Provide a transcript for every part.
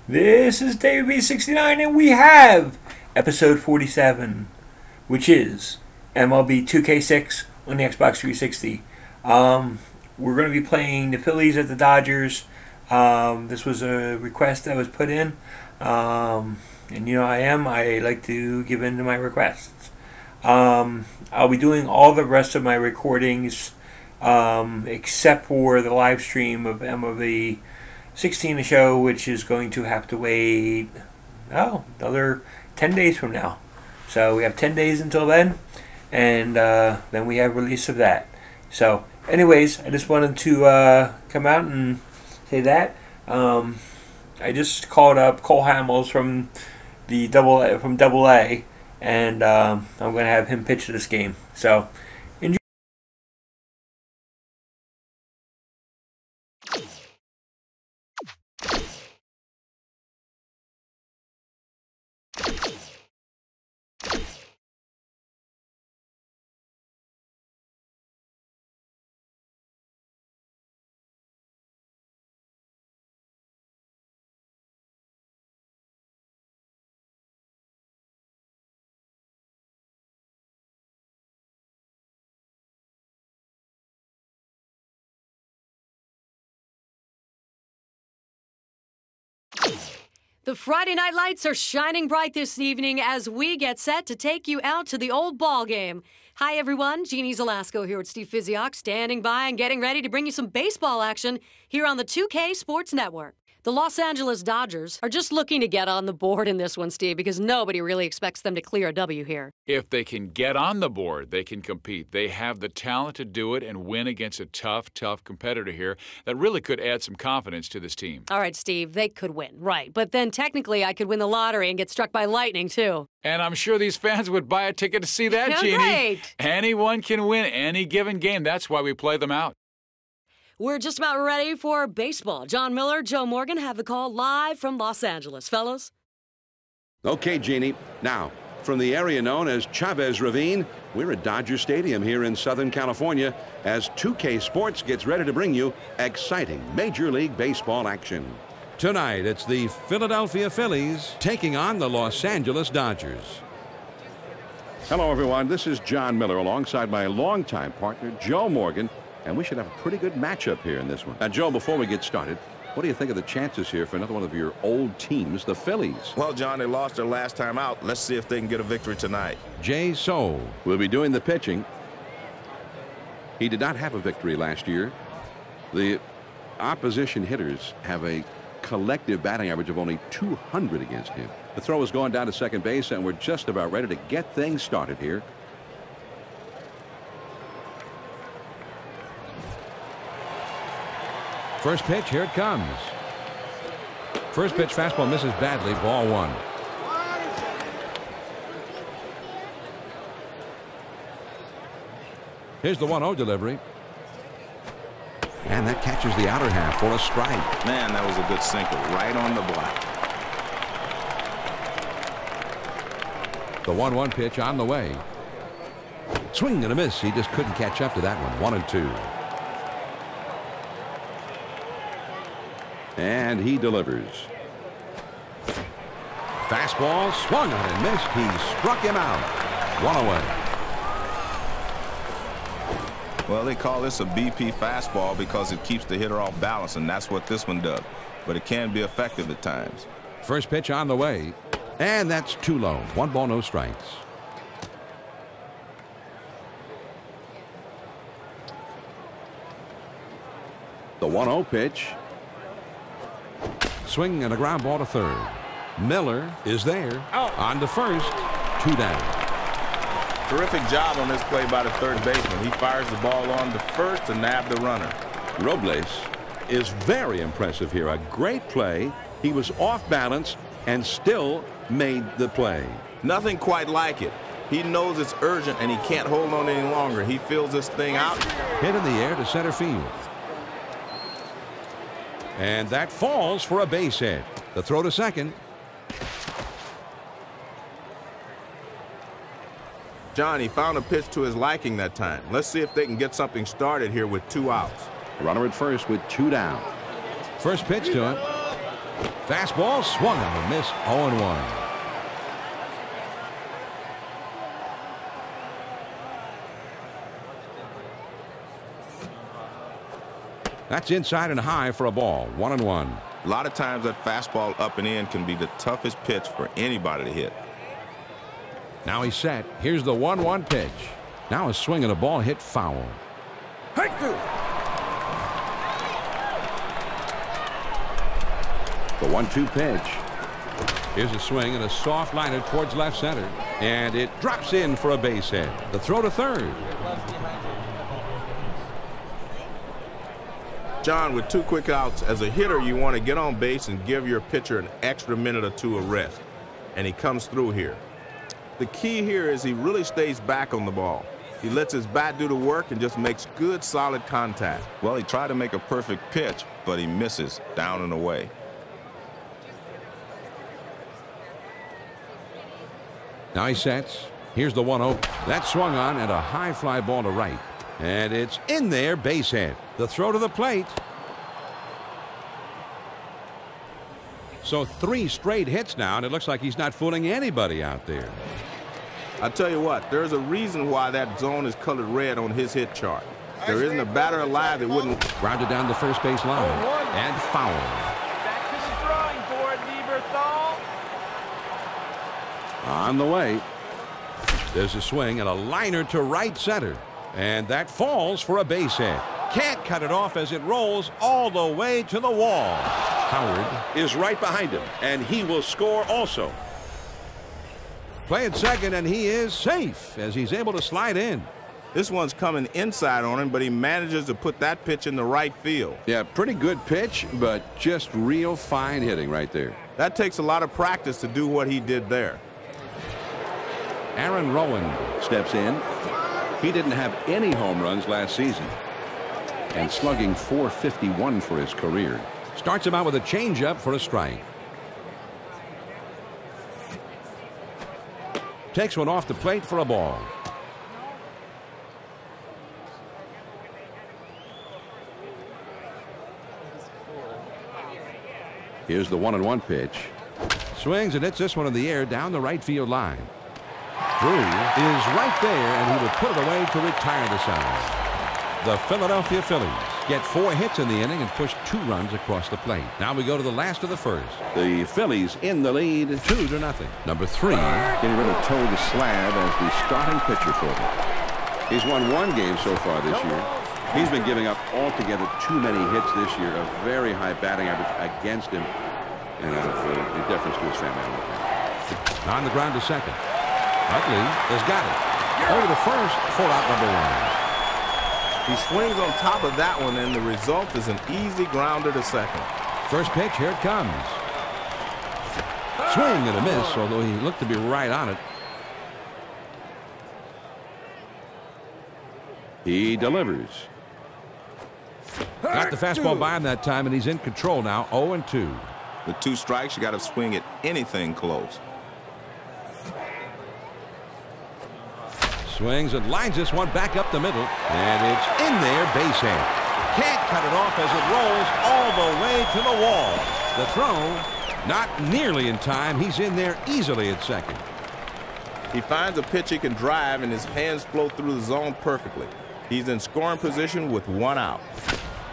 This is David B69, and we have episode 47, which is MLB 2K6 on the Xbox 360. We're going to be playing the Phillies at the Dodgers. This was a request that was put in, and you know I like to give in to my requests. I'll be doing all the rest of my recordings except for the live stream of MLB 16 the show, which is going to have to wait another 10 days from now. So we have 10 days until then, and then we have release of that. So anyways, I just wanted to come out and say that I just called up Cole Hamels from the Double A, and I'm going to have him pitch this game. So enjoy. The Friday night lights are shining bright this evening as we get set to take you out to the old ball game. Hi, everyone. Jeannie Zelasco here with Steve Physiok, standing by and getting ready to bring you some baseball action here on the 2K Sports Network. The Los Angeles Dodgers are just looking to get on the board in this one, Steve, because nobody really expects them to clear a W here. If they can get on the board, they can compete. They have the talent to do it and win against a tough competitor here that really could add some confidence to this team. All right, Steve, they could win, right. But then technically I could win the lottery and get struck by lightning, too. And I'm sure these fans would buy a ticket to see that, Jeannie. Right. Anyone can win any given game. That's why we play them out. We're just about ready for baseball. John Miller, Joe Morgan have the call live from Los Angeles. Fellas? Okay, Jeannie. Now, from the area known as Chavez Ravine, we're at Dodger Stadium here in Southern California as 2K Sports gets ready to bring you exciting Major League Baseball action. Tonight, it's the Philadelphia Phillies taking on the Los Angeles Dodgers. Hello, everyone. This is John Miller alongside my longtime partner, Joe Morgan. And we should have a pretty good matchup here in this one. Now, Joe, before we get started, what do you think of the chances here for another one of your old teams, the Phillies? Well, John, they lost their last time out. Let's see if they can get a victory tonight. Jay Soule will be doing the pitching. He did not have a victory last year. The opposition hitters have a collective batting average of only 200 against him. The throw is going down to second base, and we're just about ready to get things started here. First pitch, here it comes. First pitch, fastball misses badly, ball one. Here's the 1-0 delivery. And that catches the outer half for a strike. Man, that was a good sinker right on the block. The 1-1 pitch on the way. Swing and a miss. He just couldn't catch up to that one. 1-2. And he delivers. Fastball swung on and missed. He struck him out. 1 away. Well, they call this a BP fastball because it keeps the hitter off balance, and that's what this one does. But it can be effective at times. First pitch on the way. And that's too low. 1 ball, no strikes. The 1-0 pitch. Swing and a ground ball to third. Miller is there. On to first. 2 down. Terrific job on this play by the third baseman. He fires the ball on to first to nab the runner. Robles is very impressive here. A great play. He was off balance and still made the play. Nothing quite like it. He knows it's urgent and he can't hold on any longer. He feels this thing out. Hit in the air to center field. And that falls for a base hit. The throw to second. Johnny found a pitch to his liking that time. Let's see if they can get something started here with 2 outs. Runner at first with 2 down. First pitch to him. Fastball swung on and missed. 0-1. That's inside and high for a ball. 1-1. A lot of times that fastball up and in can be the toughest pitch for anybody to hit. Now he's set. Here's the 1-1 pitch. Now a swing and a ball hit foul. The 1-2 pitch. Here's a swing and a soft liner towards left center. And it drops in for a base hit. The throw to third. John, with 2 quick outs, as a hitter, you want to get on base and give your pitcher an extra minute or 2 of rest. And he comes through here. The key here is he really stays back on the ball. He lets his bat do the work and just makes good, solid contact. Well, he tried to make a perfect pitch, but he misses down and away. Now he sets. Here's the 1-0. That swung on and a high fly ball to right. And it's in there, base hit. The throw to the plate. So 3 straight hits now, and it looks like he's not fooling anybody out there. I tell you what, there's a reason why that zone is colored red on his hit chart. There isn't a batter alive that wouldn't. Grounded down the first base line and foul. Back to the drawing board, Lieberthal. On the way. There's a swing and a liner to right center. And that falls for a base hit. Can't cut it off as it rolls all the way to the wall. Howard is right behind him, and he will score also. Playing second, and he is safe as he's able to slide in. This one's coming inside on him, but he manages to put that pitch in the right field. Yeah, pretty good pitch, but just real fine hitting right there. That takes a lot of practice to do what he did there. Aaron Rowan Steps in. He didn't have any home runs last season, and slugging .451 for his career. starts him out with a changeup for a strike. Takes one off the plate for a ball. Here's the 1-1 pitch. Swings and hits this one in the air down the right field line. Drew is right there, and he would put it away to retire the side. The Philadelphia Phillies get 4 hits in the inning and push 2 runs across the plate. Now we go to the last of the first. The Phillies in the lead, 2-0. Number 3. getting rid of Toe the Slab as the starting pitcher for them. He's won 1 game so far this year. He's been giving up altogether too many hits this year, a very high batting average against him, and out of deference to his family. On the ground to second. Utley has got it. Over to first for out number 1. He swings on top of that one, and the result is an easy grounder to second. First pitch, here it comes. Swing and a miss, although he looked to be right on it. He delivers. Got the fastball by him that time, and he's in control now, 0-2. With 2 strikes, you got to swing at anything close. Swings and lines this one back up the middle, and it's in there, base hit. Can't cut it off as it rolls all the way to the wall. The throw, not nearly in time. He's in there easily at second. He finds a pitch he can drive, and his hands flow through the zone perfectly. He's in scoring position with 1 out.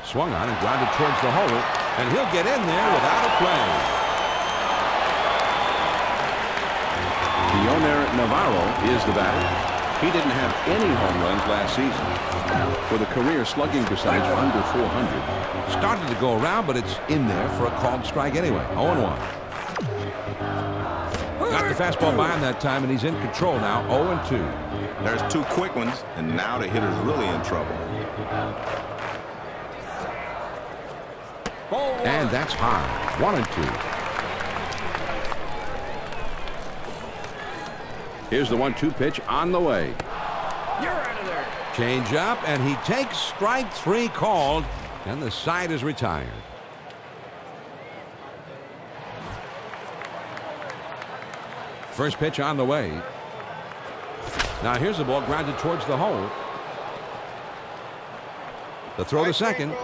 Swung on and grounded towards the hole, and he'll get in there without a play. Leonel Navarro is the batter. He didn't have any home runs last season, with a career slugging percentage under 400. Started to go around, but it's in there for a called strike anyway. 0-1. Got the fastball by him that time, and he's in control now. 0-2. There's 2 quick ones, and now the hitter's really in trouble. And that's high. 1-2. Here's the 1-2 pitch on the way. You're out of there. Change up, and he takes strike 3 called, and the side is retired. First pitch on the way. Now here's the ball grounded towards the hole. The throw to second.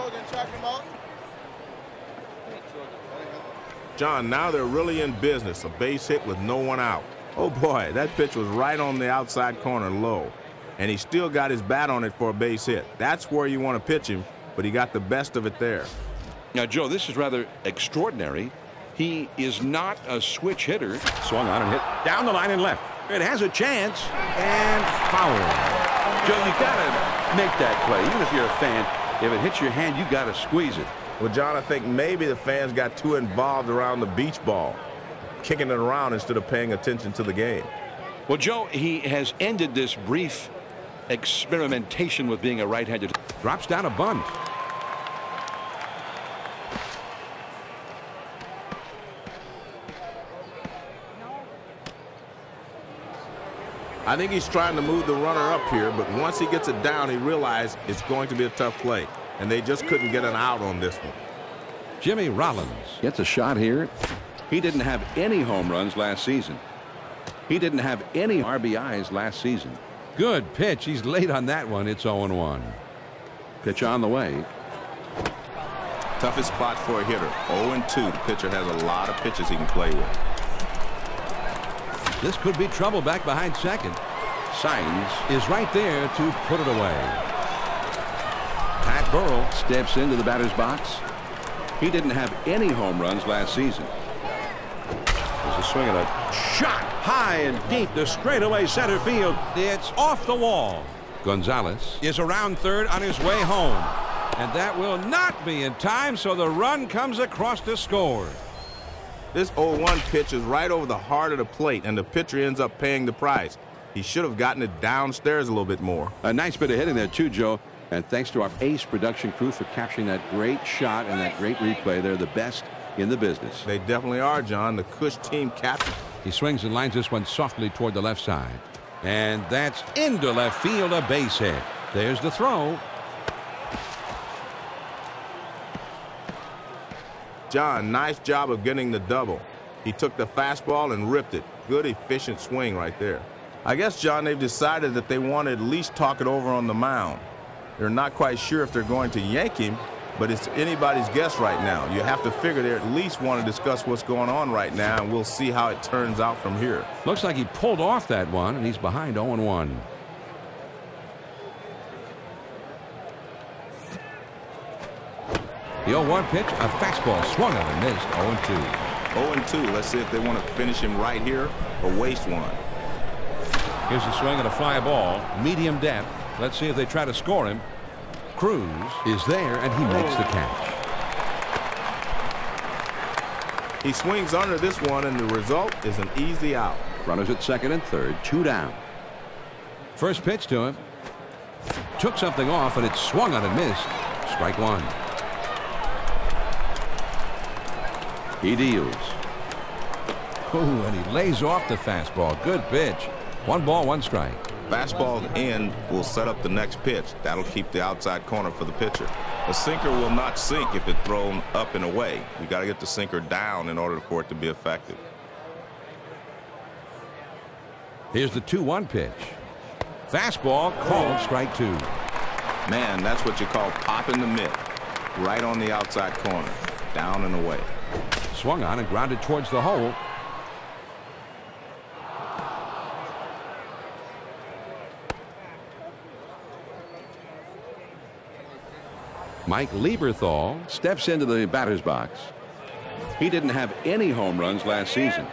John, now they're really in business. A base hit with no one out. Oh boy, that pitch was right on the outside corner low. And he still got his bat on it for a base hit. That's where you want to pitch him, but he got the best of it there. Now, Joe, this is rather extraordinary. He is not a switch hitter. Swung on and hit down the line and left. It has a chance and foul. Joe, you got to make that play. Even if you're a fan, if it hits your hand, you got to squeeze it. Well, John, I think maybe the fans got too involved around the beach ball, kicking it around instead of paying attention to the game. Well, Joe, he has ended this brief experimentation with being a right-handed. Drops down a bunt. I think he's trying to move the runner up here, but once he gets it down, he realized it's going to be a tough play, and they just couldn't get an out on this one. Jimmy Rollins gets a shot here. He didn't have any home runs last season. He didn't have any RBIs last season. Good pitch. He's late on that one. It's 0-1. Pitch on the way. Toughest spot for a hitter. 0-2. The pitcher has a lot of pitches he can play with. This could be trouble back behind second. Signs Is right there to put it away. Pat Burrell steps into the batter's box. He didn't have any home runs last season. There's a swing and a shot high and deep to straightaway center field. It's off the wall. Gonzalez is around third on his way home. And that will not be in time, so the run comes across to score. This 0-1 pitch is right over the heart of the plate, and the pitcher ends up paying the price. He should have gotten it downstairs a little bit more. A nice bit of hitting there, too, Joe. And thanks to our ace production crew for capturing that great shot and that great replay. They're the best in the business. They definitely are, John. The Cush team captain. He swings and lines this one softly toward the left side. And that's into left field, a base hit. There's the throw. John, nice job of getting the double. He took the fastball and ripped it. Good, efficient swing right there. I guess, John, they've decided that they want to at least talk it over on the mound. They're not quite sure if they're going to yank him, but it's anybody's guess right now. You have to figure they at least want to discuss what's going on right now, and we'll see how it turns out from here. Looks like he pulled off that one, and he's behind 0-1. The 0-1 pitch, a fastball swung on and missed. 0-2. 0-2. Let's see if they want to finish him right here or waste one. Here's a swing and a fly ball, medium depth. Let's see if they try to score him. Cruz is there, and he makes the catch. He swings under this one, and the result is an easy out. Runners at second and third, 2 down. First pitch to him. Took something off, and it swung on and missed. Strike one. He deals. Ooh, and he lays off the fastball. Good pitch. 1 ball, 1 strike. Fastball in will set up the next pitch. That'll keep the outside corner for the pitcher. The sinker will not sink if it's thrown up and away. You got to get the sinker down in order for it to be effective. Here's the 2-1 pitch. Fastball called strike 2. Man, that's what you call popping the mitt. Right on the outside corner. Down and away. Swung on and grounded towards the hole. Mike Lieberthal steps into the batter's box. He didn't have any home runs last season.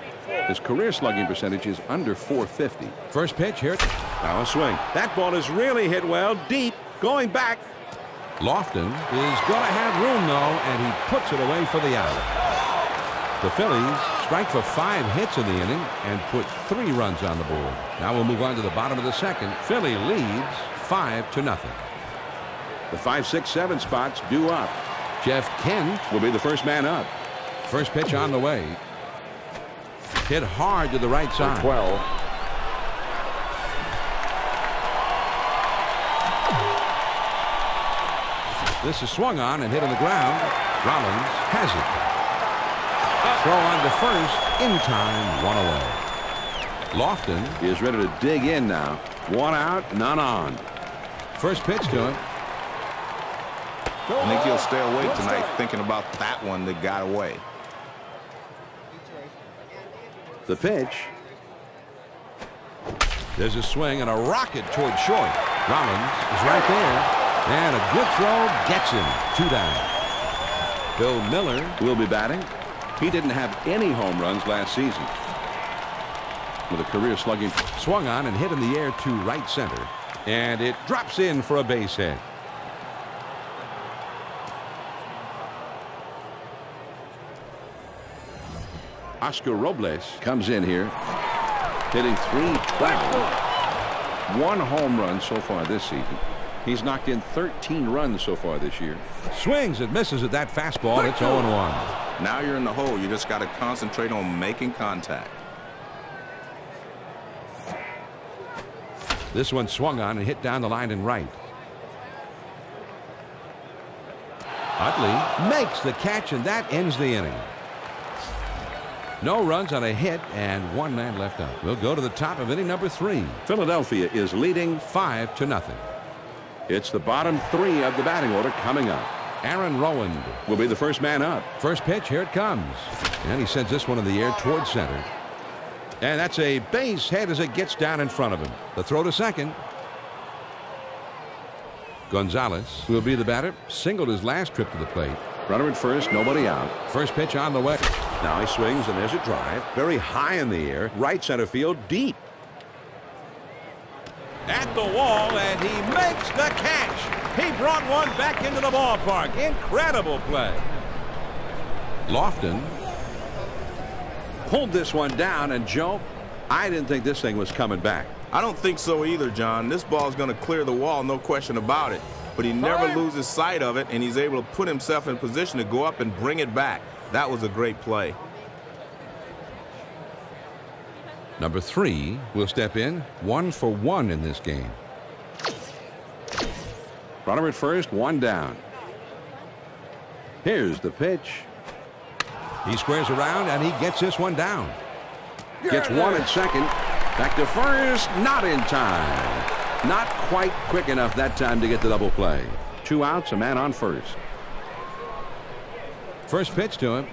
His career slugging percentage is under .450. First pitch here. Now a swing. That ball is really hit well, deep, going back. Lofton is going to have room, though, and he puts it away for the out. The Phillies strike for 5 hits in the inning and put 3 runs on the board. Now we'll move on to the bottom of the second. Philly leads 5-0. The 5, 6, 7 spots due up. Jeff Kent will be the first man up. First pitch on the way. Hit hard to the right side. 12. This is swung on and hit on the ground. Rollins has it. Throw on to first in time, 1 away. Lofton is ready to dig in now. 1 out, none on. First pitch to him. I think he'll stay away tonight thinking about that one that got away. The pitch. There's a swing and a rocket toward short. Rollins is right there. And a good throw gets him. 2 down. Bill Miller will be batting. He didn't have any home runs last season. With a career slugging, swung on and hit in the air to right center. And it drops in for a base hit. Oscar Robles comes in here, hitting .312. 1 home run so far this season. He's knocked in 13 runs so far this year. Swings and misses at that fastball. It's 0-1. Now you're in the hole. You just got to concentrate on making contact. This one swung on and hit down the line and right. Utley makes the catch, and that ends the inning. No runs on a hit and 1 man left out. We'll go to the top of inning number 3. Philadelphia is leading 5-0. It's the bottom 3 of the batting order coming up. Aaron Rowand will be the first man up. First pitch, here it comes. And he sends this one in the air towards center. And that's a base hit as it gets down in front of him. The throw to second. Gonzalez will be the batter. Singled his last trip to the plate. Runner at first, nobody out. First pitch on the way. Now he swings, and there's a drive. Very high in the air. Right center field, deep. At the wall, and he makes the catch. He brought one back into the ballpark. Incredible play. Lofton pulled this one down, and Joe, I didn't think this thing was coming back. I don't think so either, John. This ball is going to clear the wall, no question about it. But he never loses sight of it, and he's able to put himself in position to go up and bring it back. That was a great play. Number 3 will step in. 1 for 1 in this game. Runner at first, 1 down. Here's the pitch. He squares around, and he gets this one down. Gets 1 at second. Back to first. Not in time. Not quite quick enough that time to get the double play. 2 outs, a man on first. First pitch to him.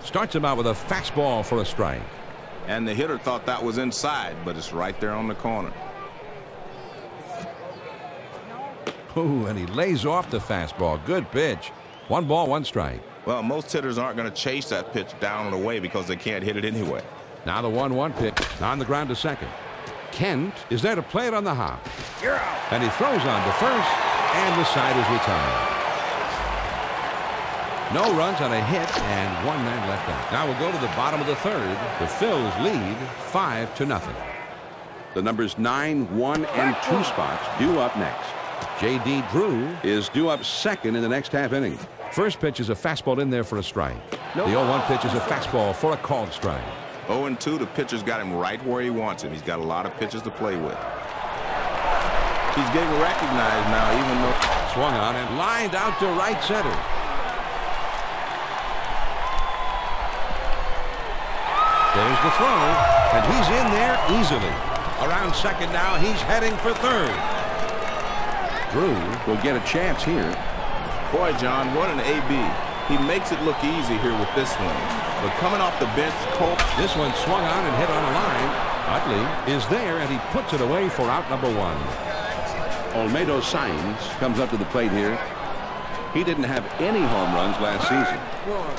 Starts him out with a fastball for a strike. And the hitter thought that was inside, but it's right there on the corner. Oh, and he lays off the fastball. Good pitch. 1 ball, 1 strike. Well, most hitters aren't going to chase that pitch down and away because they can't hit it anyway. Now the 1-1 pitch. On the ground to second. Kent is there to play it on the hop. You're out. And he throws on to first, and the side is retired. No runs on a hit, and 1 man left out. Now we'll go to the bottom of the 3rd. The Phils lead 5-0. The numbers 9, 1, and 2 spots due up next. J.D. Drew is due up second in the next half inning. First pitch is a fastball in there for a strike. The 0-1 pitch is a fastball for a called strike. 0-2, the pitcher's got him right where he wants him. He's got a lot of pitches to play with. He's getting recognized now, even though... Swung on and lined out to right center. There's the throw, and he's in there easily. Around second now, he's heading for third. Drew will get a chance here. Boy, John, what an AB. He makes it look easy here with this one. But coming off the bench, Cole... This one swung on and hit on a line. Utley is there, and he puts it away for out number 1. Olmedo Sainz comes up to the plate here. He didn't have any home runs last season.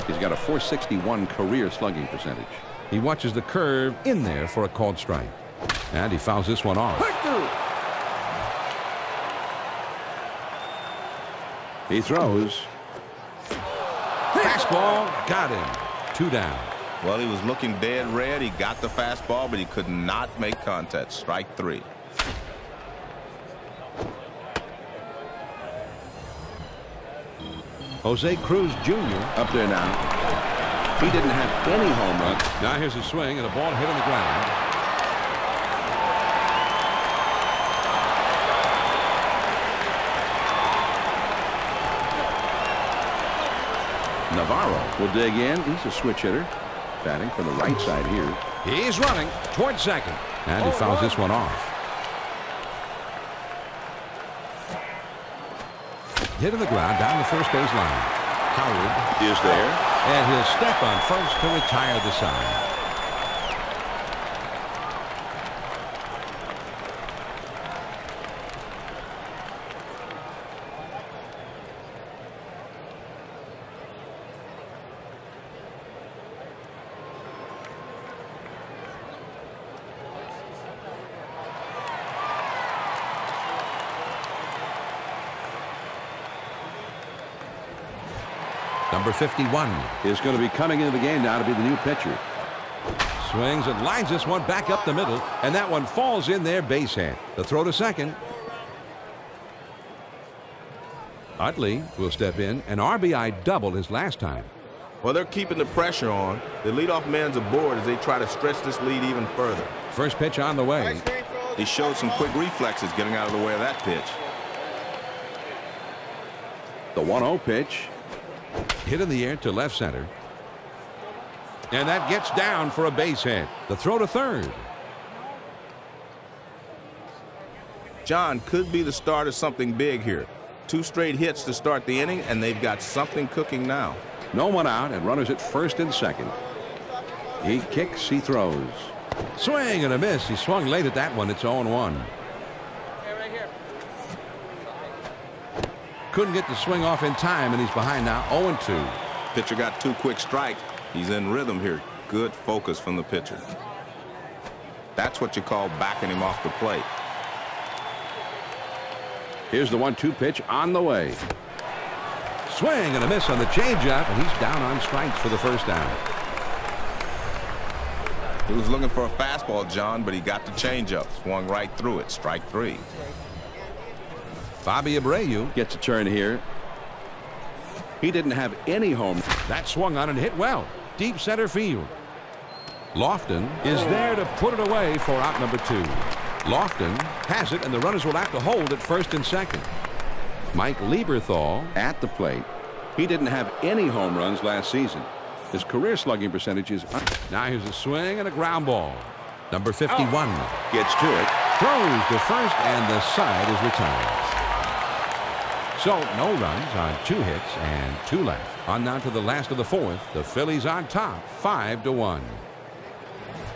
He's got a .461 career slugging percentage. He watches the curve in there for a called strike. And he fouls this one off. He throws. Fastball, got him. 2 down. Well, he was looking dead red. He got the fastball, but he could not make contact. Strike 3. Jose Cruz Jr. up there now. He didn't have any home runs. Now here's a swing and a ball hit on the ground. Navarro will dig in. He's a switch hitter. Batting from the right side here. He's running towards second. And he fouls this one off. Hit on the ground down the first base line. Howard is there. And he'll step on first to retire the side. Number 51 is going to be coming into the game now to be the new pitcher. Swings and lines this one back up the middle, and that one falls in there, base hit. The throw to second. Utley will step in, an RBI double his last time. Well, they're keeping the pressure on. The leadoff man's aboard as they try to stretch this lead even further. First pitch on the way. He showed some quick reflexes getting out of the way of that pitch. The 1-0 pitch. Hit in the air to left center. And that gets down for a base hit. The throw to third. John could be the start of something big here. 2 straight hits to start the inning, and they've got something cooking now. No one out, and runners at first and second. He kicks, he throws. Swing and a miss. He swung late at that one. It's 0-1. Couldn't get the swing off in time, and he's behind now 0-2. Pitcher got 2 quick strikes. He's in rhythm here. Good focus from the pitcher. That's what you call backing him off the plate. Here's the 1-2 pitch on the way. Swing and a miss on the changeup, and he's down on strikes for the first down. He was looking for a fastball, John, but he got the changeup. Swung right through it. Strike 3. Bobby Abreu gets a turn here. He didn't have any home. That swung on and hit well. Deep center field. Lofton is there to put it away for out number 2. Lofton has it, and the runners will have to hold at first and second. Mike Lieberthal at the plate. He didn't have any home runs last season. His career slugging percentage is up. Now here's a swing and a ground ball. Number 51 gets to it, throws to first, and the side is retired. So no runs on 2 hits and 2 left. On down to the last of the 4th. The Phillies on top, 5-1.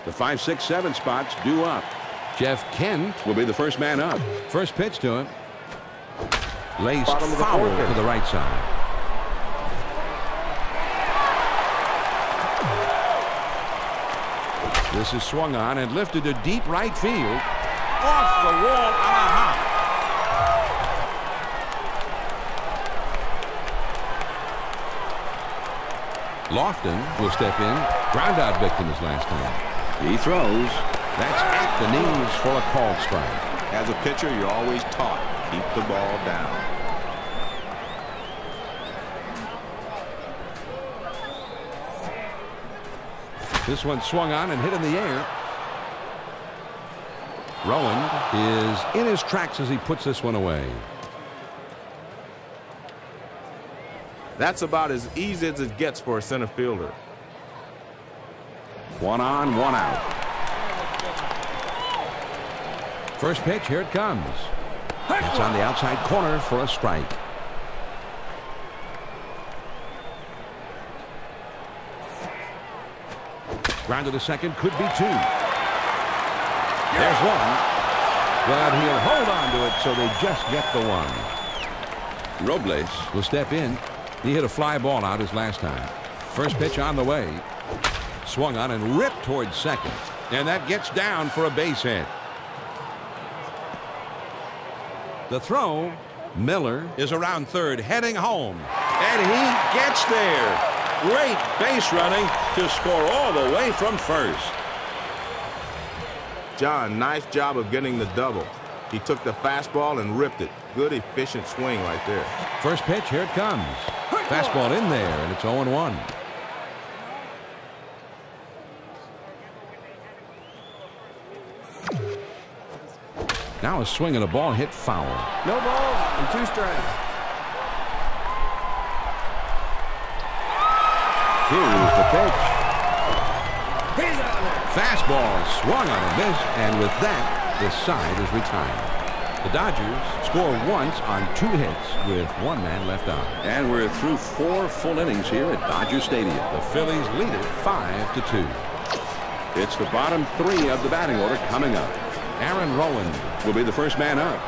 The 5, 6, 7 spots due up. Jeff Kent will be the first man up. First pitch to him. Laced foul to the right side. This is swung on and lifted to deep right field. Off the wall on a hop. Lofton will step in. Ground out victim his last time. He throws. That's at the knees for a called strike. As a pitcher, you're always taught, keep the ball down. This one swung on and hit in the air. Rowan is in his tracks as he puts this one away. That's about as easy as it gets for a center fielder. 1 on, 1 out. First pitch, here it comes. It's on the outside corner for a strike. Grounded to second, could be 2. There's 1. But he'll hold on to it, so they just get the 1. Robles will step in. He hit a fly ball out his last time. First pitch on the way. Swung on and ripped towards second. And that gets down for a base hit. The throw. Miller is around third, heading home. And he gets there. Great base running to score all the way from first. John, nice job of getting the double. He took the fastball and ripped it. Good, efficient swing right there. First pitch, here it comes. Fastball in there, and it's 0-1. Now a swing and a ball hit foul. No balls and 2 strikes. Here's the pitch. Fastball swung on a miss, and with that, the side is retired. The Dodgers score once on 2 hits with 1 man left on. And we're through 4 full innings here at Dodger Stadium. The Phillies lead it 5-2. It's the bottom 3 of the batting order coming up. Aaron Rowan will be the first man up.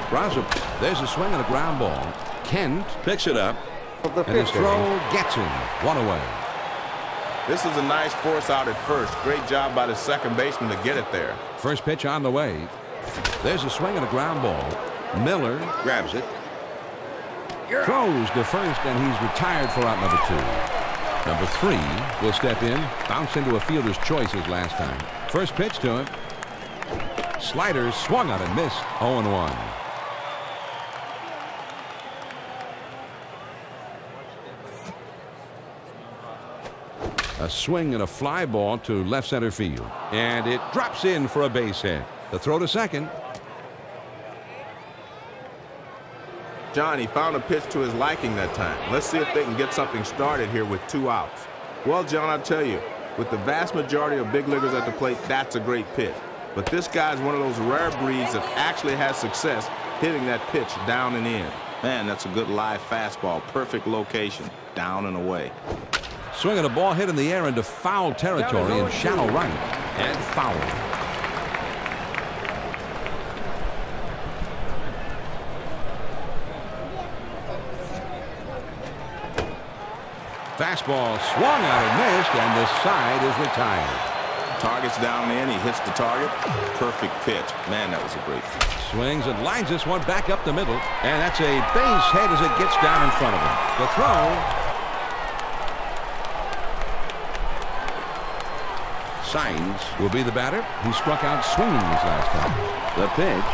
Braza, there's a swing and a ground ball. Kent picks it up, and his throw gets him. 1 away. This is a nice force out at first. Great job by the second baseman to get it there. First pitch on the way. There's a swing and a ground ball. Miller grabs it. Throws to first, and he's retired for out number 2. Number 3 will step in. Bounce into a fielder's choice his last time. First pitch to him. Slider swung on and missed. 0-1. A swing and a fly ball to left center field. And it drops in for a base hit. The throw to second. John, he found a pitch to his liking that time. Let's see if they can get something started here with 2 outs. Well, John, I'll tell you, with the vast majority of big leaguers at the plate, that's a great pitch. But this guy's one of those rare breeds that actually has success hitting that pitch down and in. Man, that's a good live fastball. Perfect location. Down and away. Swinging a ball hit in the air into foul territory in shallow right. And foul. Fastball swung out and missed, and the side is retired. Target's down in. He hits the target. Perfect pitch. Man, that was a great pitch. Swings and lines this one back up the middle. And that's a base hit as it gets down in front of him. The throw. Signs will be the batter. He struck out swinging his last time. The pitch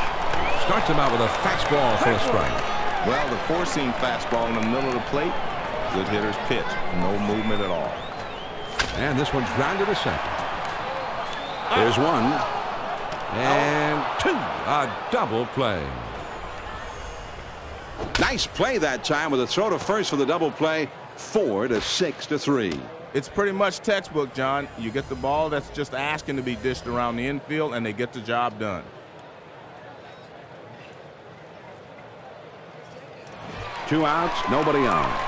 starts him out with a fastball for a strike. Well, the four-seam fastball in the middle of the plate. Good hitter's pitch. No movement at all. And this one's grounded to second. There's 1. And 2. A double play. Nice play that time with a throw to first for the double play. 4 to 6 to 3. It's pretty much textbook, John. You get the ball that's just asking to be dished around the infield, and they get the job done. Two outs, nobody on.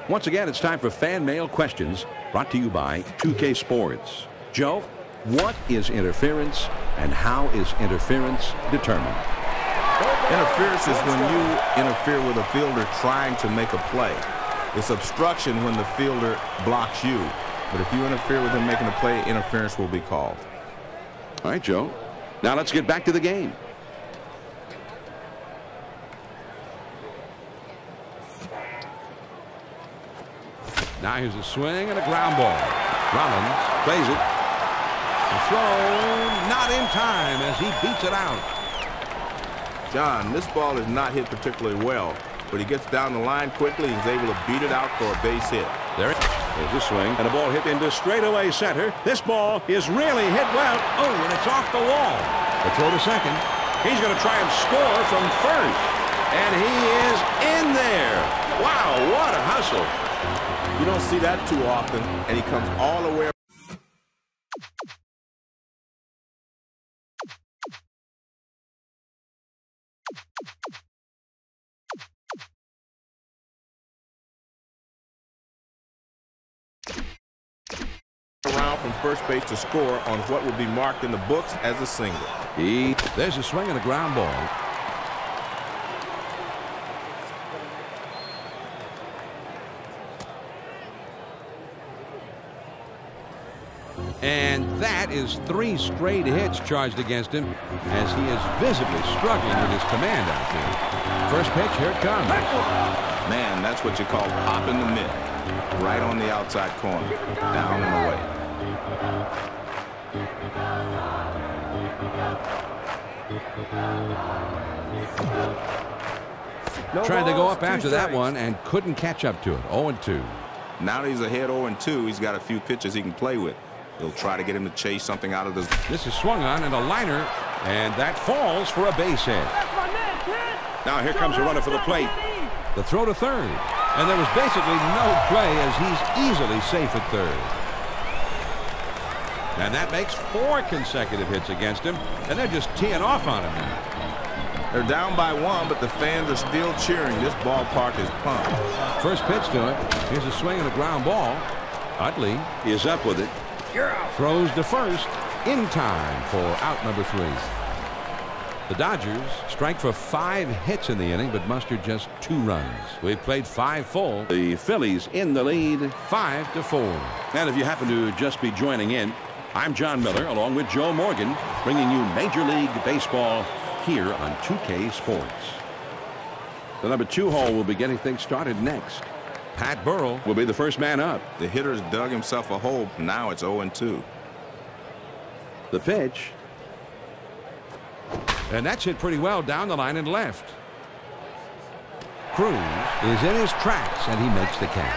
Once again, it's time for fan mail questions brought to you by 2K Sports. Joe, what is interference and how is interference determined? Interference is when you interfere with a fielder trying to make a play. It's obstruction when the fielder blocks you. But if you interfere with him making a play, interference will be called. All right, Joe. Now let's get back to the game. Now here's a swing and a ground ball. Rollins plays it. The throw not in time as he beats it out. John, this ball is not hit particularly well, but he gets down the line quickly and is able to beat it out for a base hit. There's a swing and a ball hit into straightaway center. This ball is really hit well. Oh, and it's off the wall. The throw to second. He's going to try and score from first. And he is in there. Wow, what a hustle. You don't see that too often, and he comes all the way around from first base to score on what will be marked in the books as a single. There's a swing and a ground ball. And that is 3 straight hits charged against him as he is visibly struggling with his command out there. First pitch, here it comes. Man, that's what you call popping the mitt. Right on the outside corner. Down and away. Tried to go up after that one and couldn't catch up to it. 0-2. Now that he's ahead 0-2, he's got a few pitches he can play with. He'll try to get him to chase something out of this. This is swung on and a liner, and that falls for a base hit. Now here comes a runner for the plate. The throw to third, and there was basically no play as he's easily safe at third. And that makes 4 consecutive hits against him, and they're just teeing off on him now. They're down by 1, but the fans are still cheering. This ballpark is pumped. First pitch to him. Here's a swing and a ground ball. Utley is up with it. Throws to first in time for out number 3. The Dodgers strike for 5 hits in the inning, but mustered just 2 runs. We've played 5 full. The Phillies in the lead, 5-4. And if you happen to just be joining in, I'm John Miller, along with Joe Morgan, bringing you Major League Baseball here on 2K Sports. The number 2 hole will be getting things started next. Pat Burrell will be the first man up. The hitter's dug himself a hole. Now it's 0-2. The pitch. And that's hit pretty well down the line and left. Cruz is in his tracks, and he makes the catch.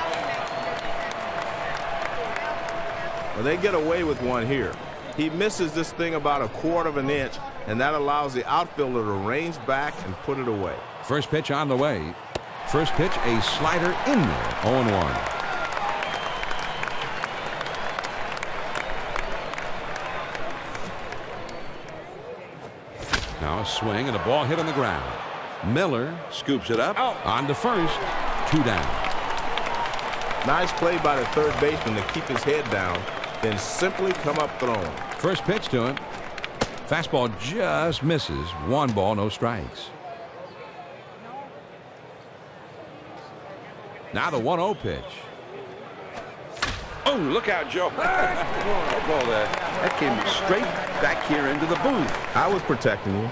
Well, they get away with one here. He misses this thing about 1/4 of an inch, and that allows the outfielder to range back and put it away. First pitch on the way. First pitch, a slider in there, 0-1. Now a swing and a ball hit on the ground. Miller scoops it up. On to first. 2 down. Nice play by the third baseman to keep his head down, then simply come up throwing. First pitch to him. Fastball just misses. 1 ball, no strikes. Now the 1-0 pitch. Oh, look out, Joe. That came straight back here into the booth. I was protecting you.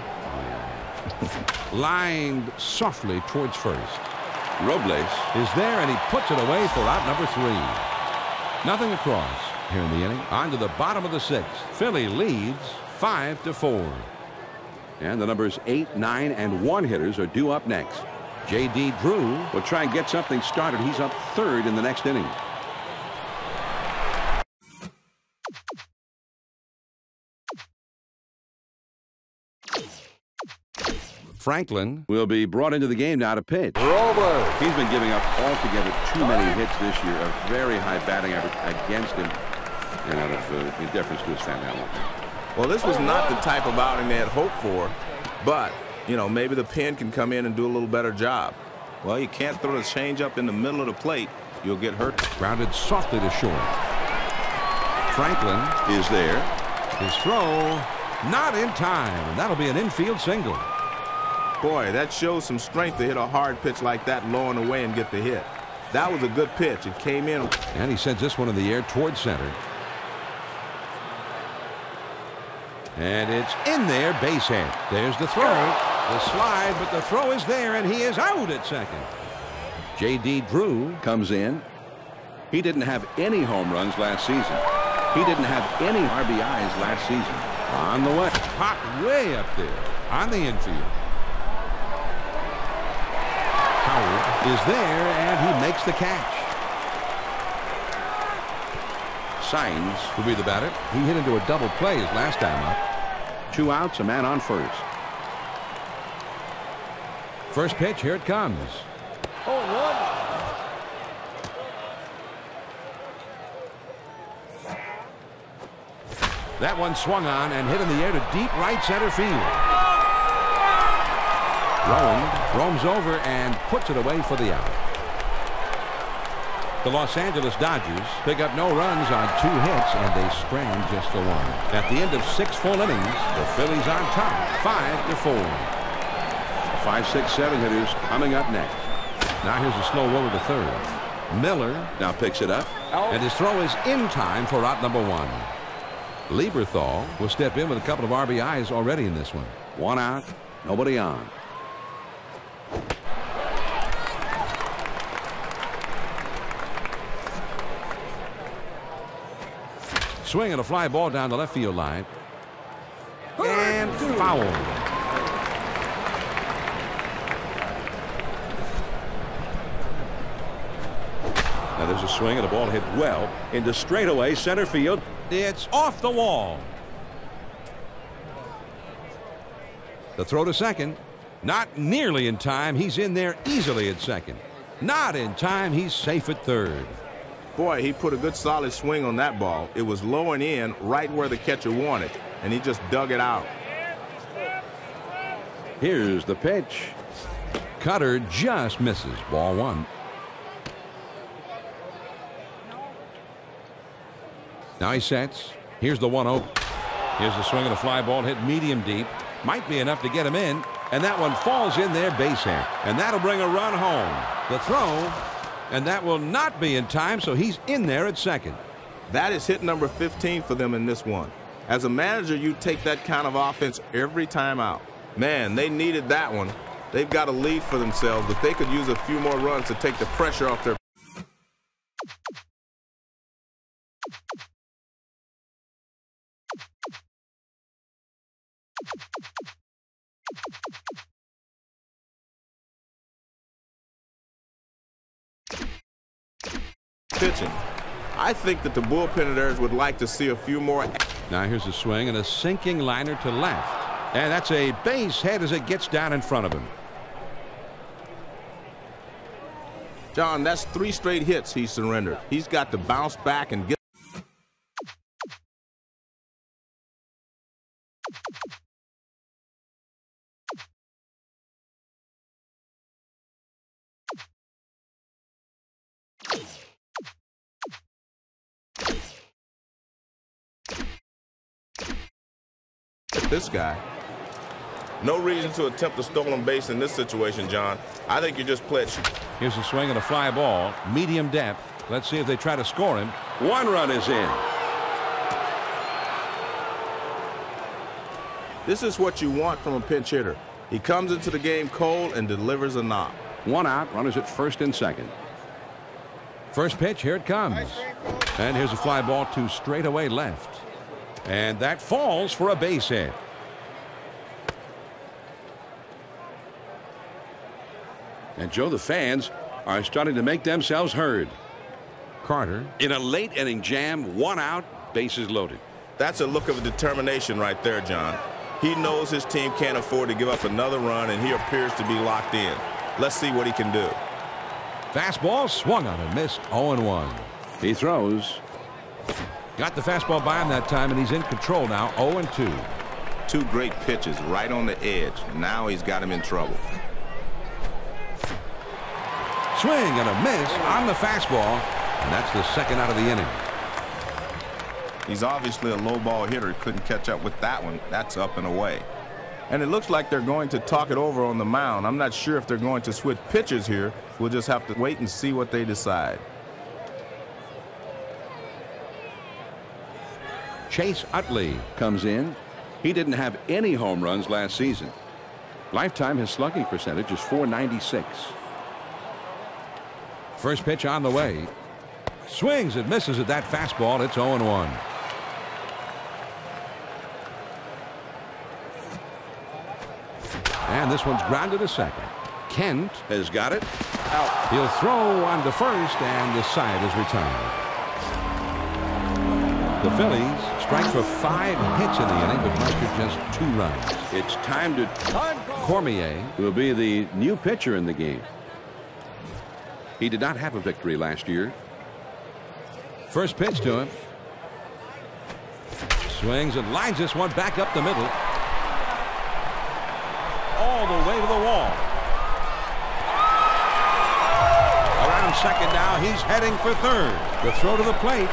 Lined softly towards first. Robles is there, and he puts it away for out number 3. Nothing across here in the inning. On to the bottom of the 6th. Philly leads 5-4. And the numbers 8, 9, and 1 hitters are due up next. J.D. Drew will try and get something started. He's up 3rd in the next inning. Franklin will be brought into the game now to pitch. He's been giving up altogether too many hits this year. A very high batting average against him, and out of in deference to his family. Well, this was not the type of outing they had hoped for, but you know, maybe the pen can come in and do a little better job. Well, you can't throw the changeup in the middle of the plate. You'll get hurt. Grounded softly to short. Franklin is there. His throw not in time, and that'll be an infield single. Boy, that shows some strength to hit a hard pitch like that low and away and get the hit. That was a good pitch. It came in. And he sends this one in the air towards center. And it's in there, base hit. There's the throw, the slide, but the throw is there, and he is out at second. J.D. Drew comes in. He didn't have any home runs last season. He didn't have any RBIs last season. On the way. Popped way up there on the infield. Howard is there, and he makes the catch. Signs will be the batter. He hit into a double play his last time up. 2 outs, a man on first. First pitch, here it comes. That one swung on and hit in the air to deep right center field. Rowan roams over and puts it away for the out. The Los Angeles Dodgers pick up no runs on 2 hits, and they strand just the 1. At the end of 6 full innings, the Phillies on top, 5-4. 5, 6, 7 hitters coming up next. Now here's a slow roller to third. Miller now picks it up, and his throw is in time for out number 1. Lieberthal will step in with a couple of RBIs already in this one. 1 out, nobody on. Swing and a fly ball down the left field line. And foul. Now there's a swing and a ball hit well into straightaway center field. It's off the wall. The throw to second. Not nearly in time. He's in there easily at second. Not in time. He's safe at third. Boy, he put a good solid swing on that ball. It was low and in, right where the catcher wanted, and he just dug it out. Here's the pitch. Cutter just misses. Ball 1. Now he sets. Here's the 1-0. Here's the swing of the fly ball hit medium deep. Might be enough to get him in. And that one falls in there, base hit. And that'll bring a run home. The throw. And that will not be in time, so he's in there at second. That is hit number 15 for them in this one. As a manager, you take that kind of offense every time out. Man, they needed that one. They've got a lead for themselves, but they could use a few more runs to take the pressure off their. Pitching. I think that the bullpen of theirs would like to see a few more. Now here's a swing and a sinking liner to left. And that's a base hit as it gets down in front of him. John, that's 3 straight hits he surrendered. He's got to bounce back and get. This guy. No reason to attempt a stolen base in this situation, John. I think you just pledged. Here's a swing and a fly ball, medium depth. Let's see if they try to score him. 1 run is in. This is what you want from a pinch hitter. He comes into the game cold and delivers a knock. 1 out, runners at first and second. First pitch, here it comes. And here's a fly ball to straightaway left. And that falls for a base hit. And Joe, the fans are starting to make themselves heard. Carter in a late inning jam, 1 out, bases loaded. That's a look of determination right there, John. He knows his team can't afford to give up another run, and he appears to be locked in. Let's see what he can do. Fastball swung on and missed. 0-1. He throws. Got the fastball by him that time, and he's in control now. 0-2. 2 great pitches right on the edge. Now he's got him in trouble. Swing and a miss on the fastball, and that's the 2nd out of the inning. He's obviously a low ball hitter. Couldn't catch up with that one. That's up and away. And it looks like they're going to talk it over on the mound. I'm not sure if they're going to switch pitchers here. We'll just have to wait and see what they decide. Chase Utley comes in. He didn't have any home runs last season. Lifetime, his slugging percentage is .496. First pitch on the way. Swings and misses at that fastball. It's 0-1. And this one's grounded to second. Kent has got it. Out. He'll throw on to first, and the side is retired. The Phillies strike for 5 hits in the inning, but mustered just 2 runs. It's time to. Cormier will be the new pitcher in the game. He did not have a victory last year. First pitch to him. Swings and lines this one back up the middle. All the way to the wall. Around second now. He's heading for third. The throw to the plate.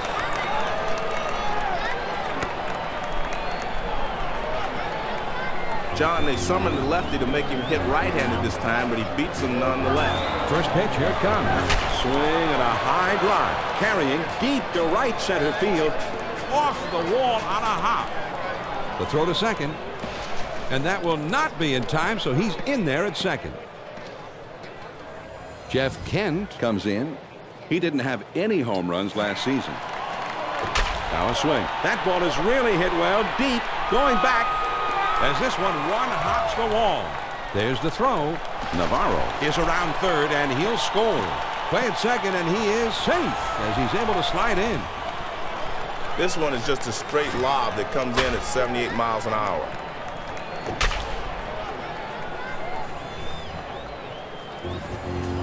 John, they summoned the lefty to make him hit right-handed this time, but he beats him nonetheless. First pitch, here it comes. Swing and a high drive. Carrying deep to right center field. Off the wall on a hop. The throw to second. And that will not be in time, so he's in there at second. Jeff Kent comes in. He didn't have any home runs last season. Now a swing. That ball is really hit well, deep, going back. As this one hops the wall. There's the throw. Navarro is around third, and he'll score. Play at second, and he is safe as he's able to slide in. This one is just a straight lob that comes in at 78 miles an hour.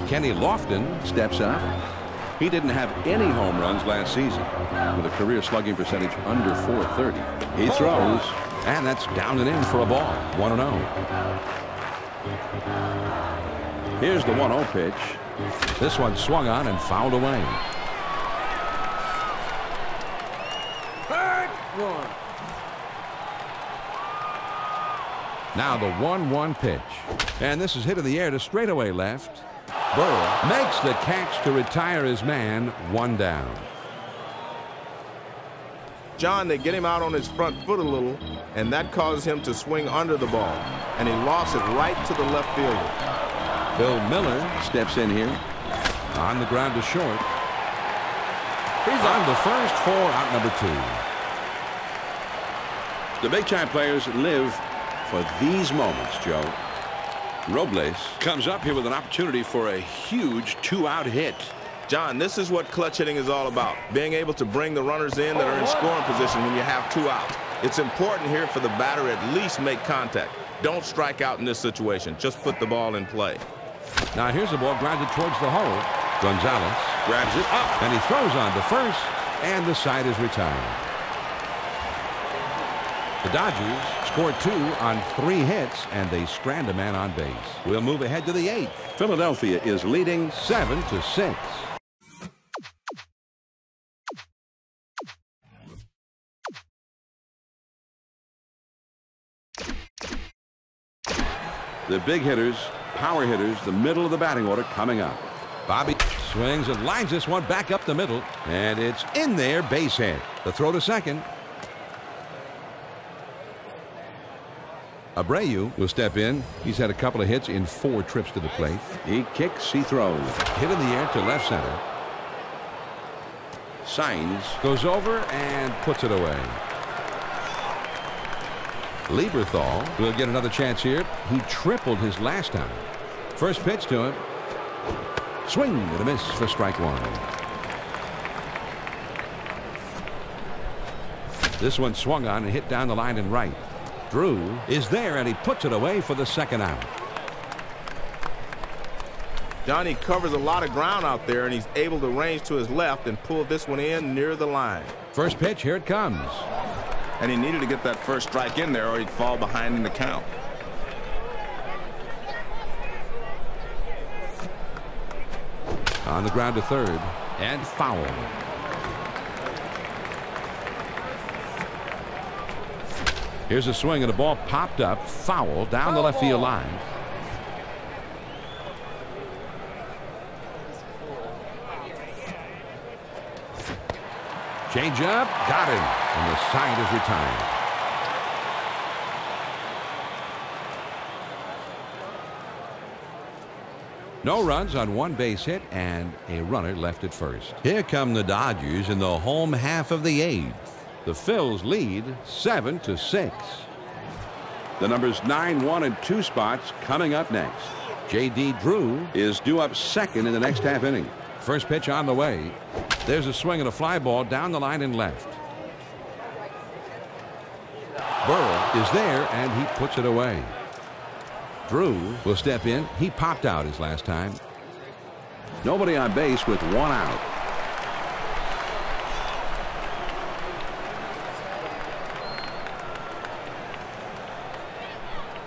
Kenny Lofton steps up. He didn't have any home runs last season with a career slugging percentage under .430. He throws. And that's down and in for a ball. 1-0. Here's the 1-0 pitch. This one swung on and fouled away. Now the 1-1 pitch. And this is hit in the air to straightaway left. Burrow makes the catch to retire his man. 1 down. John, they get him out on his front foot a little, and that causes him to swing under the ball. And he lost it right to the left fielder. Bill Miller steps in here. On the ground to short. He's on the first, 4 out, number 2. The big-time players live for these moments, Joe. Robles comes up here with an opportunity for a huge 2-out hit. John, this is what clutch hitting is all about. Being able to bring the runners in that are in scoring position when you have 2 outs. It's important here for the batter at least make contact. Don't strike out in this situation. Just put the ball in play. Now here's the ball grounded towards the hole. Gonzalez grabs it up, and he throws on to first, and the side is retired. The Dodgers scored 2 on 3 hits, and they strand a man on base. We'll move ahead to the 8th. Philadelphia is leading 7-6. The big hitters, power hitters, the middle of the batting order coming up. Bobby swings and lines this one back up the middle, and it's in there, base hit. The throw to second. Abreu will step in. He's had a couple of hits in 4 trips to the plate. He kicks, he throws. Hit in the air to left center. Signs goes over and puts it away. Lieberthal will get another chance here. He tripled his last time. First pitch to him. Swing and a miss for strike 1. This one swung on and hit down the line and right. Drew is there, and he puts it away for the 2nd out. Johnny covers a lot of ground out there, and he's able to range to his left and pull this one in near the line. First pitch, here it comes. And he needed to get that first strike in there, or he'd fall behind in the count. On the ground to third, and foul. Here's a swing, and the ball popped up, foul, down the left field line. Change up, got him, and the side is retired. No runs on 1 base hit and a runner left at first. Here come the Dodgers in the home half of the 8th. The Phils lead 7-6. The numbers 9, 1, and 2 spots coming up next. J.D. Drew is due up second in the next half inning. First pitch on the way. There's a swing and a fly ball down the line and left. Burrow is there, and he puts it away. Drew will step in. He popped out his last time. Nobody on base with 1 out.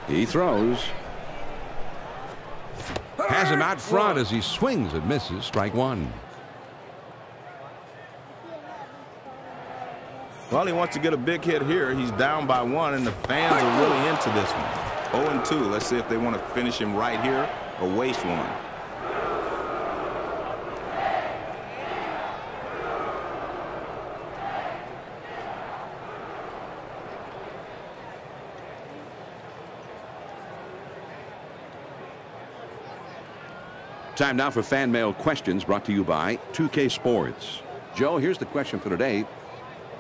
He throws. Has him out front as he swings and misses. Strike 1. Well, he wants to get a big hit here. He's down by 1, and the fans are really into this one. 0-2. Let's see if they want to finish him right here or waste one. Time now for fan mail questions brought to you by 2K Sports. Joe, here's the question for today.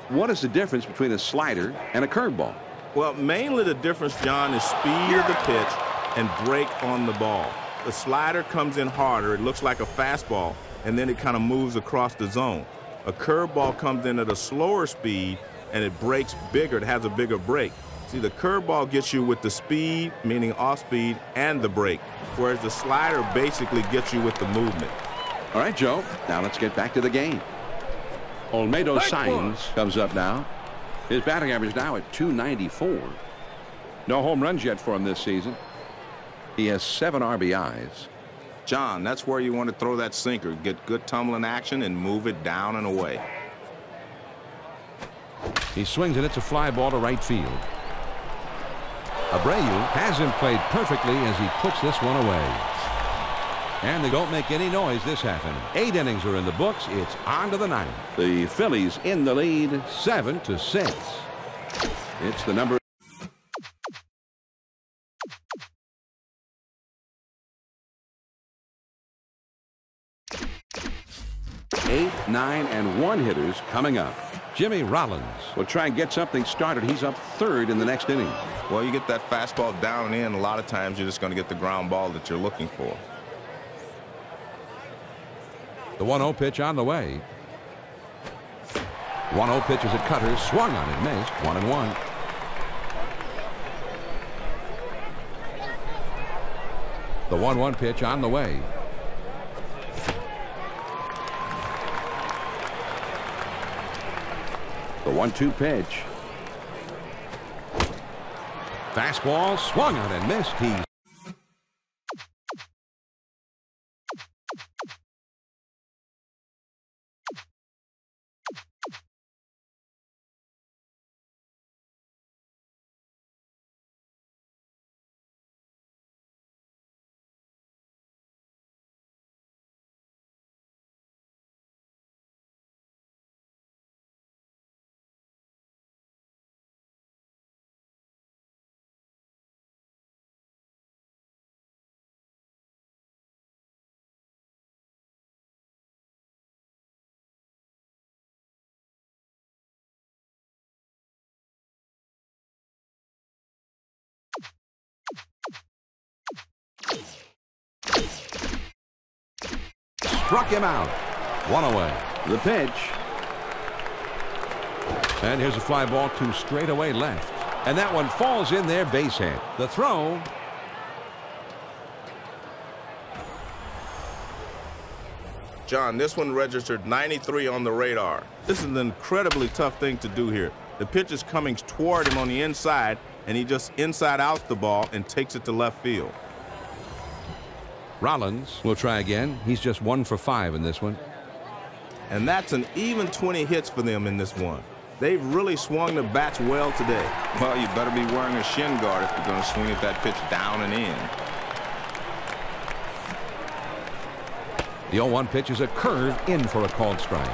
What is the difference between a slider and a curveball? Well, mainly the difference, John, is speed of the pitch and break on the ball. The slider comes in harder. It looks like a fastball, and then it kind of moves across the zone. A curveball comes in at a slower speed, and it breaks bigger. It has a bigger break. See, the curveball gets you with the speed, meaning off speed, and the break, whereas the slider basically gets you with the movement. All right, Joe, now let's get back to the game. Olmedo Signs comes up now. His batting average now at .294. No home runs yet for him this season. He has 7 RBIs. John, that's where you want to throw that sinker. Get good tumbling action and move it down and away. He swings and it's a fly ball to right field. Abreu hasn't played perfectly as he puts this one away. And they don't make any noise this half inning. 8 innings are in the books. It's on to the 9th. The Phillies in the lead 7-6. It's the number. 8, 9, and 1 hitters coming up. Jimmy Rollins will try and get something started. He's up 3rd in the next inning. Well, you get that fastball down and in, a lot of times you're just going to get the ground ball that you're looking for. The 1-0 pitch on the way. 1-0 pitch is a cutter, swung on and missed. 1-1. The 1-1 pitch on the way. The 1-2 pitch. Fastball swung on and missed. He's struck him out. 1 away. The pitch. And here's a fly ball to straightaway left. And that one falls in there, base hit. The throw. John, this one registered 93 on the radar. This is an incredibly tough thing to do here. The pitch is coming toward him on the inside, and he just inside out the ball and takes it to left field. Rollins will try again. He's just 1 for 5 in this one. And that's an even 20 hits for them in this one. They've really swung the bats well today. Well, you better be wearing a shin guard if you're going to swing at that pitch down and in. The 0-1 pitch is a curve in for a called strike.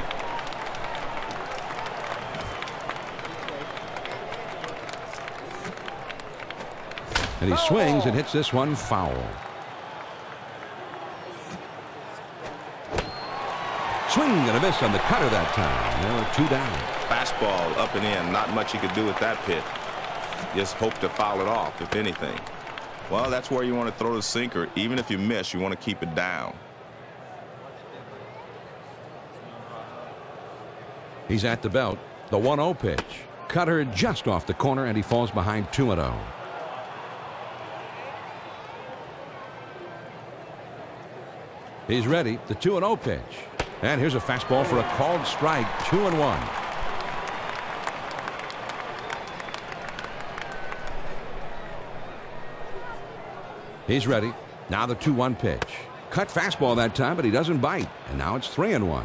And he swings and hits this one foul. Swing and a miss on the cutter that time. There were 2 down. Fastball up and in. Not much you could do with that pitch. Just hope to foul it off, if anything. Well, that's where you want to throw the sinker. Even if you miss, you want to keep it down. He's at the belt. The 1-0 pitch. Cutter just off the corner, and he falls behind 2-0. He's ready. The 2-0 pitch. And here's a fastball for a called strike. 2-1. He's ready. Now the 2-1 pitch. Cut fastball that time, but he doesn't bite. And now it's 3-1.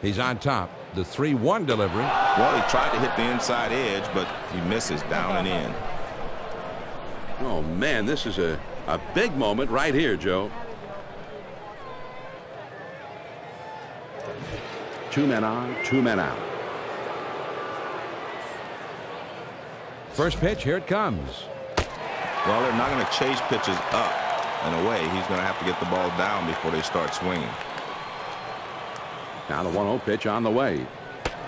He's on top. The 3-1 delivery. Well, he tried to hit the inside edge, but he misses down and in. Oh, man, this is a big moment right here, Joe. 2 men on, 2 men out. First pitch, here it comes. Well, they're not going to chase pitches up and away. He's going to have to get the ball down before they start swinging. Now the 1-0 pitch on the way.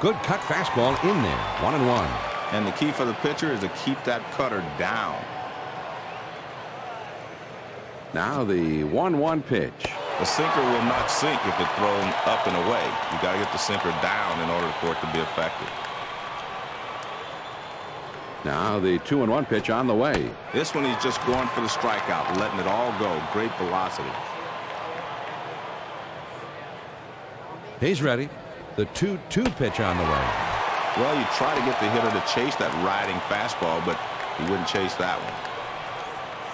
Good cut fastball in there. 1-1. And the key for the pitcher is to keep that cutter down. Now the 1-1 pitch. The sinker will not sink if it's thrown up and away. You got to get the sinker down in order for it to be effective. Now the 2-1 pitch on the way. This one he's just going for the strikeout, letting it all go. Great velocity. He's ready. The 2-2 pitch on the way. Well, you try to get the hitter to chase that riding fastball, but he wouldn't chase that one.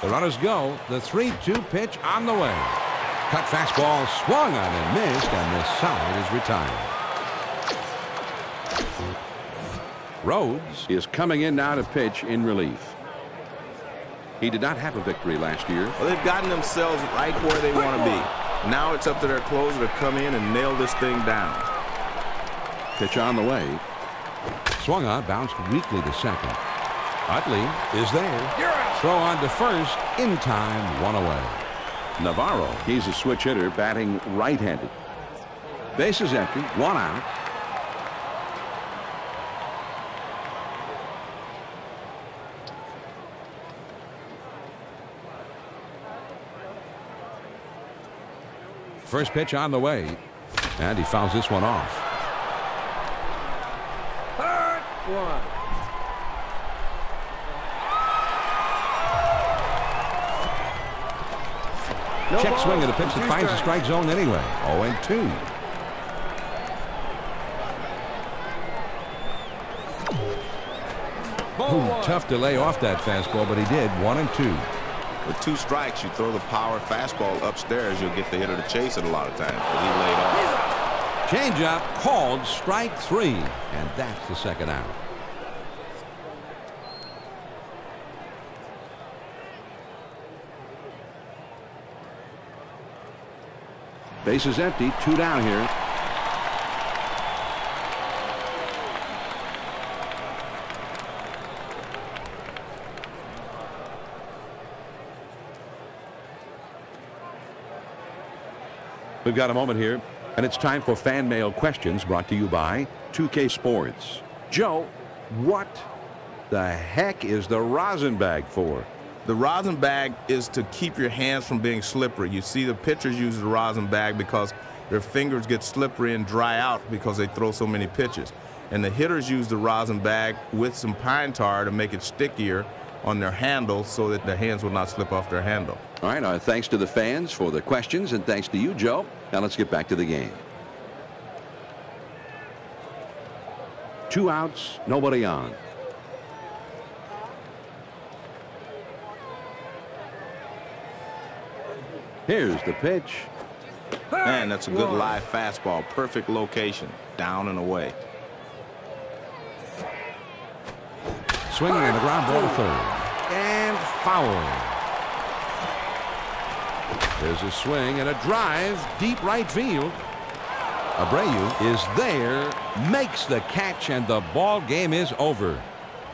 The runners go. The 3-2 pitch on the way. Cut fastball swung on and missed, and this side is retired. Rhodes is coming in now to pitch in relief. He did not have a victory last year. Well, they've gotten themselves right where they want to be. Now it's up to their closer to come in and nail this thing down. Pitch on the way. Swung on, bounced weakly to second. Utley is there. Throw on to first. In time, one away. Navarro, he's a switch hitter, batting right-handed. Bases empty, one out. First pitch on the way, and he fouls this one off. Hard one. Check swing at a pitch that finds the strike zone anyway. 0-2. Tough to lay off that fastball, but he did. 1-2. With 2 strikes, you throw the power fastball upstairs, you'll get the hitter to chase it a lot of times. But he laid off. Changeup called strike 3, and that's the second out. Bases empty, 2 down here. We've got a moment here, and it's time for fan mail questions brought to you by 2K Sports. Joe, what the heck is the rosin bag for? The rosin bag is to keep your hands from being slippery. You see the pitchers use the rosin bag because their fingers get slippery and dry out because they throw so many pitches. And the hitters use the rosin bag with some pine tar to make it stickier on their handle so that the hands will not slip off their handle. All right, thanks to the fans for the questions, and thanks to you, Joe. Now let's get back to the game. 2 outs, nobody on. Here's the pitch. Man, that's a good live fastball. Perfect location. Down and away. Swinging and a ground ball to third. And foul. There's a swing and a drive. Deep right field. Abreu is there. Makes the catch, and the ball game is over.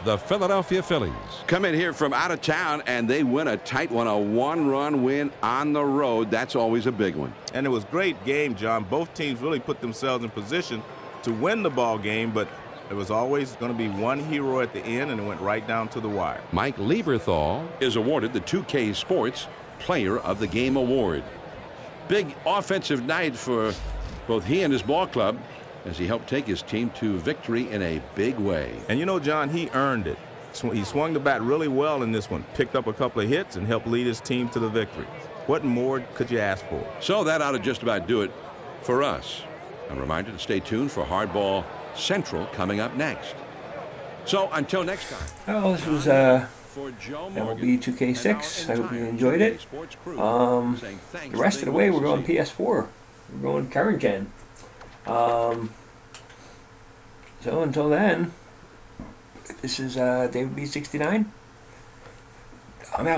The Philadelphia Phillies come in here from out of town, and they win a tight one, a 1-run win on the road. That's always a big one. And it was a great game, John. Both teams really put themselves in position to win the ball game, but there was always going to be one hero at the end, and it went right down to the wire. Mike Lieberthal is awarded the 2K Sports Player of the Game award. Big offensive night for both he and his ball club as he helped take his team to victory in a big way. And you know, John, he earned it. He swung the bat really well in this one, picked up a couple of hits, and helped lead his team to the victory. What more could you ask for? So that ought to just about do it for us. A reminder to stay tuned for Hardball Central coming up next. So until next time. Well, this was MLB 2K6. I hope you enjoyed it. The rest of the way, we're going PS4. We're going current gen. So until then, this is David B69. I'm out.